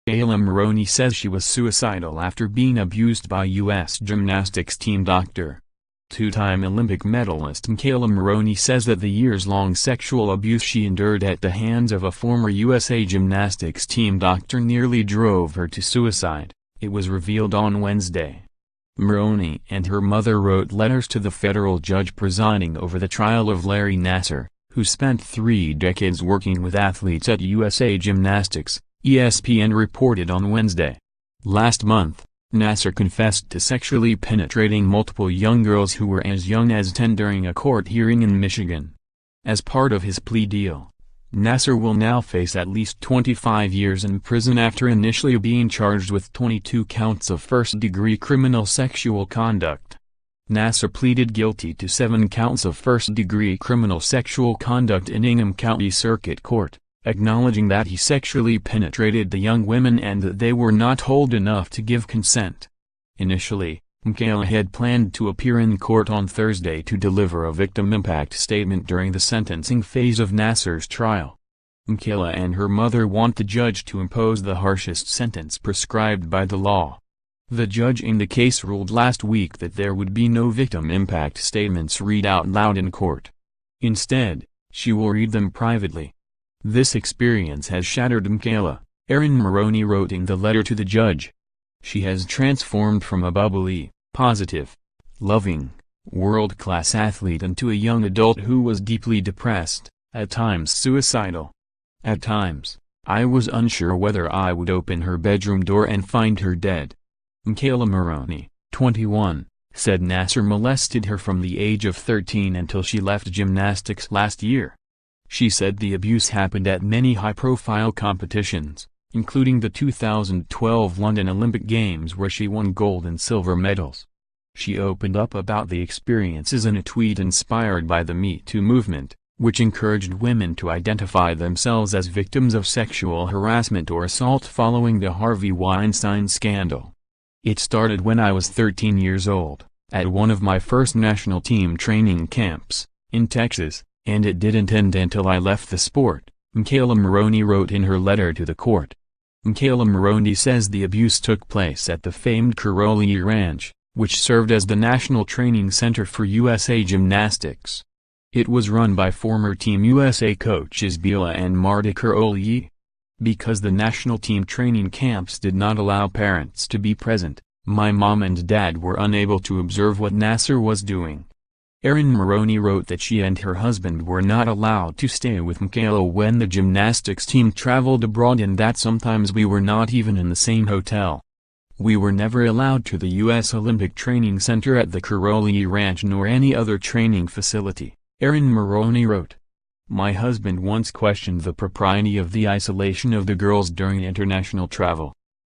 McKayla Maroney says she was suicidal after being abused by US Gymnastics team doctor. Two-time Olympic medalist McKayla Maroney says that the years-long sexual abuse she endured at the hands of a former USA Gymnastics team doctor nearly drove her to suicide, it was revealed on Wednesday. Maroney and her mother wrote letters to the federal judge presiding over the trial of Larry Nassar, who spent 3 decades working with athletes at USA Gymnastics, ESPN reported on Wednesday. Last month, Nassar confessed to sexually penetrating multiple young girls who were as young as 10 during a court hearing in Michigan. As part of his plea deal, Nassar will now face at least 25 years in prison after initially being charged with 22 counts of first-degree criminal sexual conduct. Nassar pleaded guilty to 7 counts of first-degree criminal sexual conduct in Ingham County Circuit Court, acknowledging that he sexually penetrated the young women and that they were not old enough to give consent. Initially, McKayla had planned to appear in court on Thursday to deliver a victim impact statement during the sentencing phase of Nassar's trial. McKayla and her mother want the judge to impose the harshest sentence prescribed by the law. The judge in the case ruled last week that there would be no victim impact statements read out loud in court. Instead, she will read them privately. "This experience has shattered McKayla," Erin Maroney wrote in the letter to the judge. "She has transformed from a bubbly, positive, loving, world-class athlete into a young adult who was deeply depressed, at times suicidal. At times, I was unsure whether I would open her bedroom door and find her dead." McKayla Maroney, 21, said Nassar molested her from the age of 13 until she left gymnastics last year. She said the abuse happened at many high-profile competitions, including the 2012 London Olympic Games where she won gold and silver medals. She opened up about the experiences in a tweet inspired by the Me Too movement, which encouraged women to identify themselves as victims of sexual harassment or assault following the Harvey Weinstein scandal. "It started when I was 13 years old, at one of my first national team training camps, in Texas. And it didn't end until I left the sport," McKayla Maroney wrote in her letter to the court. McKayla Maroney says the abuse took place at the famed Karolyi Ranch, which served as the national training center for USA Gymnastics. It was run by former Team USA coaches Bela and Marta Karolyi. Because the national team training camps did not allow parents to be present, my mom and dad were unable to observe what Nassar was doing. Erin Maroney wrote that she and her husband were not allowed to stay with McKayla when the gymnastics team traveled abroad and that sometimes we were not even in the same hotel. "We were never allowed to the U.S. Olympic Training Center at the Karolyi Ranch nor any other training facility," Erin Maroney wrote. "My husband once questioned the propriety of the isolation of the girls during international travel.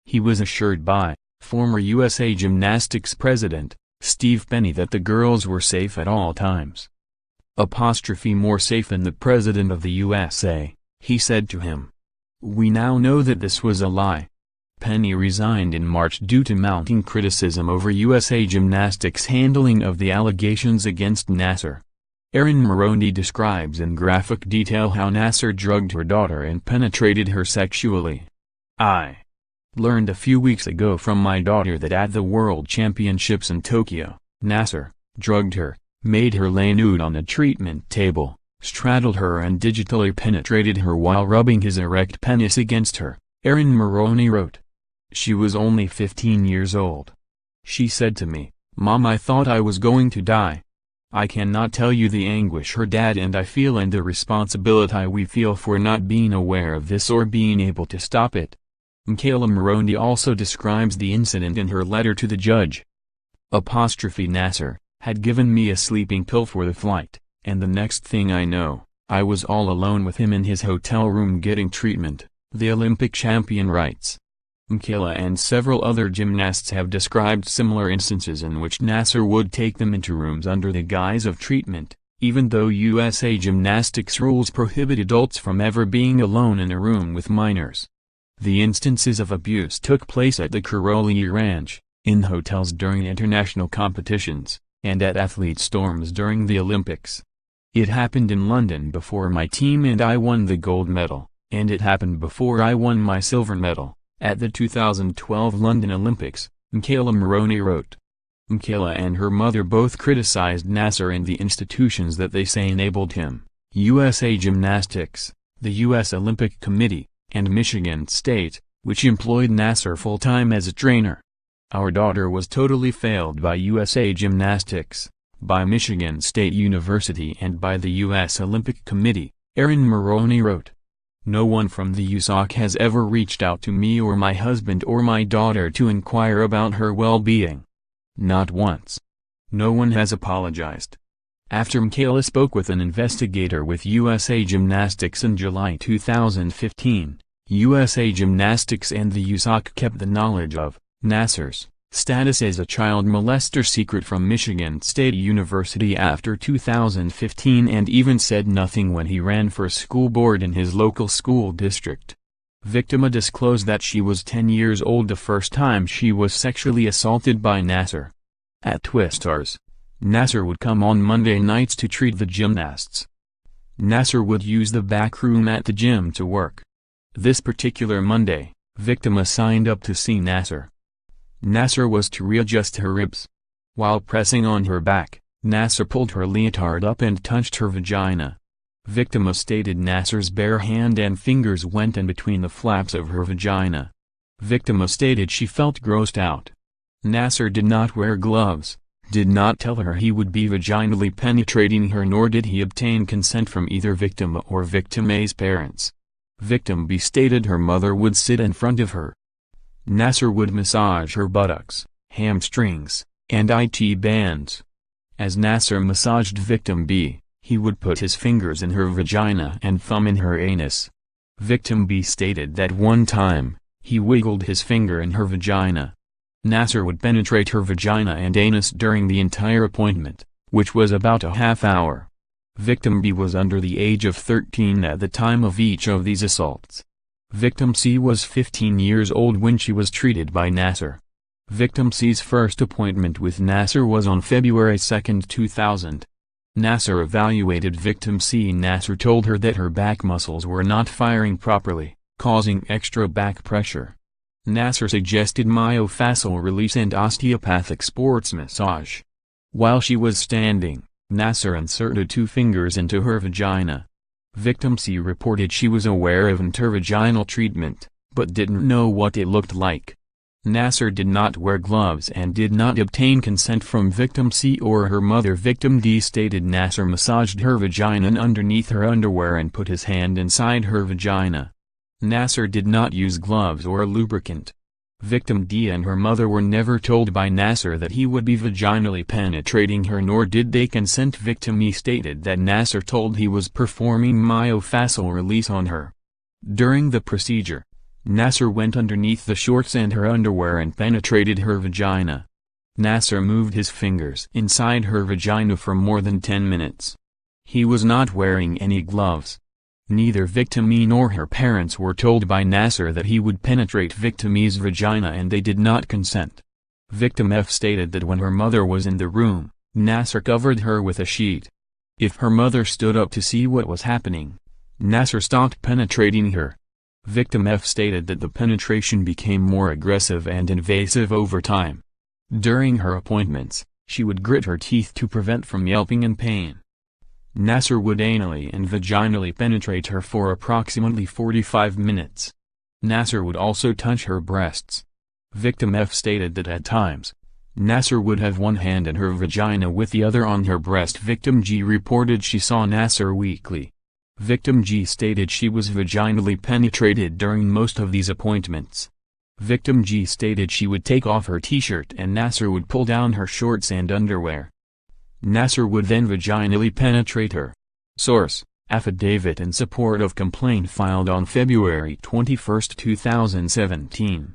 He was assured by former USA Gymnastics president Steve Penny that the girls were safe at all times. More safe than the president of the USA, he said to him. We now know that this was a lie." Penny resigned in March due to mounting criticism over USA Gymnastics' handling of the allegations against Nassar. Erin Maroney describes in graphic detail how Nassar drugged her daughter and penetrated her sexually. "I learned a few weeks ago from my daughter that at the World Championships in Tokyo, Nassar drugged her, made her lay nude on a treatment table, straddled her and digitally penetrated her while rubbing his erect penis against her," Erin Maroney wrote. "She was only 15 years old. She said to me, 'Mom, I thought I was going to die.' I cannot tell you the anguish her dad and I feel and the responsibility we feel for not being aware of this or being able to stop it." McKayla Maroney also describes the incident in her letter to the judge. "Nassar had given me a sleeping pill for the flight, and the next thing I know, I was all alone with him in his hotel room getting treatment," the Olympic champion writes. McKayla and several other gymnasts have described similar instances in which Nassar would take them into rooms under the guise of treatment, even though USA Gymnastics rules prohibit adults from ever being alone in a room with minors. The instances of abuse took place at the Karolyi Ranch, in hotels during international competitions, and at athlete storms during the Olympics. "It happened in London before my team and I won the gold medal, and it happened before I won my silver medal," At the 2012 London Olympics, McKayla Maroney wrote, McKayla and her mother both criticized Nassar and the institutions that they say enabled him, USA Gymnastics, the US Olympic Committee, and Michigan State, which employed Nassar full-time as a trainer. Our daughter was totally failed by USA Gymnastics, by Michigan State University and by the US Olympic Committee, Erin Maroney wrote. No one from the USOC has ever reached out to me or my husband or my daughter to inquire about her well-being. Not once. No one has apologized. After McKayla spoke with an investigator with USA Gymnastics in July 2015, USA Gymnastics and the USOC kept the knowledge of Nassar's status as a child molester secret from Michigan State University after 2015 and even said nothing when he ran for school board in his local school district. Victima disclosed that she was 10 years old the first time she was sexually assaulted by Nassar. At Twistars, Nassar would come on Monday nights to treat the gymnasts. Nassar would use the back room at the gym to work. This particular Monday, Victima signed up to see Nassar. Nassar was to readjust her ribs. While pressing on her back, Nassar pulled her leotard up and touched her vagina. Victima stated Nassar's bare hand and fingers went in between the flaps of her vagina. Victima stated she felt grossed out. Nassar did not wear gloves, did not tell her he would be vaginally penetrating her, nor did he obtain consent from either Victima or Victim A's parents. Victim B stated her mother would sit in front of her. Nassar would massage her buttocks, hamstrings, and IT bands. As Nassar massaged Victim B, he would put his fingers in her vagina and thumb in her anus. Victim B stated that one time, he wiggled his finger in her vagina. Nassar would penetrate her vagina and anus during the entire appointment, which was about a half hour. Victim B was under the age of 13 at the time of each of these assaults. Victim C was 15 years old when she was treated by Nassar. Victim C's first appointment with Nassar was on February 2, 2000. Nassar evaluated Victim C. Nassar told her that her back muscles were not firing properly, causing extra back pressure. Nassar suggested myofascial release and osteopathic sports massage. While she was standing, Nassar inserted 2 fingers into her vagina. Victim C reported she was aware of intervaginal treatment, but didn't know what it looked like. Nassar did not wear gloves and did not obtain consent from Victim C or her mother. Victim D stated Nassar massaged her vagina underneath her underwear and put his hand inside her vagina. Nassar did not use gloves or lubricant. Victim D and her mother were never told by Nassar that he would be vaginally penetrating her, nor did they consent. Victim E stated that Nassar told he was performing myofascial release on her. During the procedure, Nassar went underneath the shorts and her underwear and penetrated her vagina. Nassar moved his fingers inside her vagina for more than 10 minutes. He was not wearing any gloves. Neither Victim E nor her parents were told by Nassar that he would penetrate Victim E's vagina, and they did not consent. Victim F stated that when her mother was in the room, Nassar covered her with a sheet. If her mother stood up to see what was happening, Nassar stopped penetrating her. Victim F stated that the penetration became more aggressive and invasive over time. During her appointments, she would grit her teeth to prevent from yelping in pain. Nassar would anally and vaginally penetrate her for approximately 45 minutes. Nassar would also touch her breasts. Victim F stated that at times, Nassar would have one hand in her vagina with the other on her breast. Victim G reported she saw Nassar weekly. Victim G stated she was vaginally penetrated during most of these appointments. Victim G stated she would take off her t-shirt and Nassar would pull down her shorts and underwear. Nassar would then vaginally penetrate her. Source: affidavit in support of complaint filed on February 21, 2017.